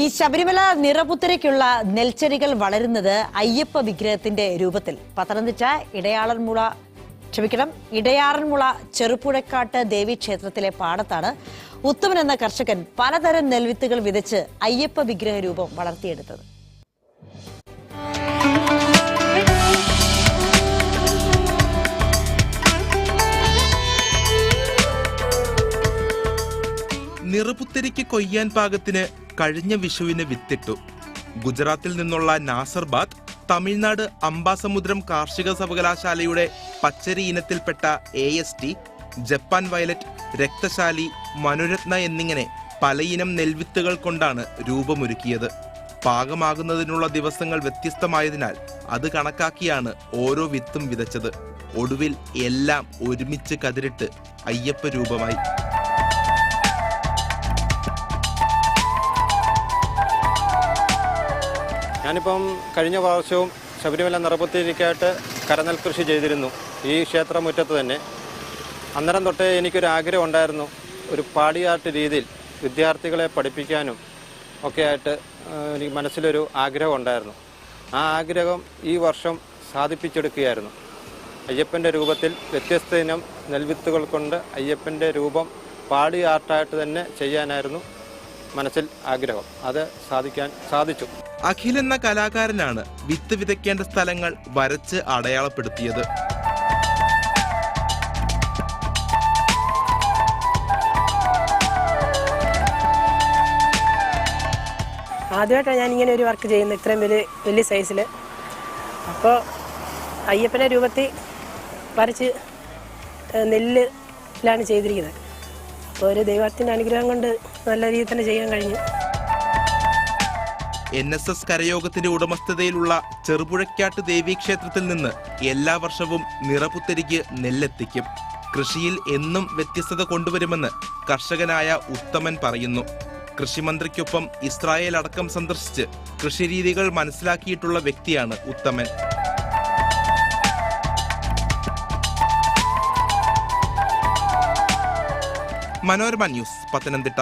ഈ ശബരിമല നിറപുത്തരയ്ക്കുള്ള നെൽച്ചെടികൾ വളരുന്നത് അയ്യപ്പ വിഗ്രഹത്തിന്റെ രൂപത്തിൽ. പത്തനംതിട്ട ഇടയാറന്മുള ചെറുപുഴക്കാട്ട് ദേവീക്ഷേത്രത്തിലെ പാടത്താണ് ഉത്തമൻ എന്ന കർഷകൻ പലതരം നെൽവിത്തുകൾ വിതച്ച് അയ്യപ്പ വിഗ്രഹ രൂപം വളർത്തിയെടുത്തത്. നിറപുത്തരിക്ക് കൊയ്യാൻ പാകത്തിന് കഴിഞ്ഞ വിഷുവിന് വിത്തിട്ടു. ഗുജറാത്തിൽ നിന്നുള്ള നാസർബാദ്, തമിഴ്നാട് അംബാസമുദ്രം കാർഷിക സർവകലാശാലയുടെ പച്ചരി ഇനത്തിൽപ്പെട്ട AST, ജപ്പാൻ വയലറ്റ്, രക്തശാലി, മനുരത്ന എന്നിങ്ങനെ പലയിനം നെൽവിത്തുകൾ കൊണ്ടാണ് രൂപമൊരുക്കിയത്. പാകമാകുന്നതിനുള്ള ദിവസങ്ങൾ വ്യത്യസ്തമായതിനാൽ അത് കണക്കാക്കിയാണ് ഓരോ വിത്തും വിതച്ചത്. ഒടുവിൽ എല്ലാം ഒരുമിച്ച് കതിരിട്ട് അയ്യപ്പ രൂപമായി. ഞാനിപ്പം കഴിഞ്ഞ പ്രാവശ്യവും ശബരിമല നിറപുത്തരിക്കായിട്ട് കരനെൽ കൃഷി ചെയ്തിരുന്നു, ഈ ക്ഷേത്രമുറ്റത്ത് തന്നെ. അന്നേരം തൊട്ടേ എനിക്കൊരു ആഗ്രഹം ഉണ്ടായിരുന്നു, ഒരു പാടിയാട്ട് രീതിയിൽ വിദ്യാർത്ഥികളെ പഠിപ്പിക്കാനും ഒക്കെ ആയിട്ട് എനിക്ക് മനസ്സിലൊരു ആഗ്രഹം ഉണ്ടായിരുന്നു. ആ ആഗ്രഹം ഈ വർഷം സാധിപ്പിച്ചെടുക്കുകയായിരുന്നു. അയ്യപ്പൻ്റെ രൂപത്തിൽ വ്യത്യസ്ത ഇനം നെൽവിത്തുകൾ കൊണ്ട് അയ്യപ്പൻ്റെ രൂപം പാടി ആർട്ടായിട്ട് തന്നെ ചെയ്യാനായിരുന്നു മനസ്സിൽ ആഗ്രഹം. അത് സാധിച്ചു. അഖിൽ എന്ന കലാകാരനാണ് വിത്ത് വിതയ്ക്കേണ്ട സ്ഥലങ്ങൾ വരച്ച് അടയാളപ്പെടുത്തിയത്. ആദ്യമായിട്ടാണ് ഞാൻ ഇങ്ങനെ ഒരു വർക്ക് ചെയ്യുന്നത്, ഇത്രയും വലിയ സൈസിൽ. അപ്പോൾ അയ്യപ്പൻ്റെ രൂപത്തിൽ വരച്ച് നെല്ലിലാണ് ചെയ്തിരിക്കുന്നത്. അപ്പോൾ ഒരു ദൈവത്തിൻ്റെ അനുഗ്രഹം കൊണ്ട് നല്ല രീതിയിൽ തന്നെ ചെയ്യാൻ കഴിഞ്ഞു. NSS കരയോഗത്തിന്റെ ഉടമസ്ഥതയിലുള്ള ചെറുപുഴക്കാട്ട് ദേവീക്ഷേത്രത്തിൽ നിന്ന് എല്ലാ വർഷവും നിറപുത്തരിക്ക് നെല്ലെത്തിക്കും. കൃഷിയിൽ എന്നും വ്യത്യസ്തത കൊണ്ടുവരുമെന്ന് കർഷകനായ ഉത്തമൻ പറയുന്നു. കൃഷിമന്ത്രിക്കൊപ്പം ഇസ്രായേൽ അടക്കം സന്ദർശിച്ച് കൃഷിരീതികൾ മനസ്സിലാക്കിയിട്ടുള്ള വ്യക്തിയാണ് ഉത്തമൻ. മനോരമ ന്യൂസ്, പത്തനംതിട്ട.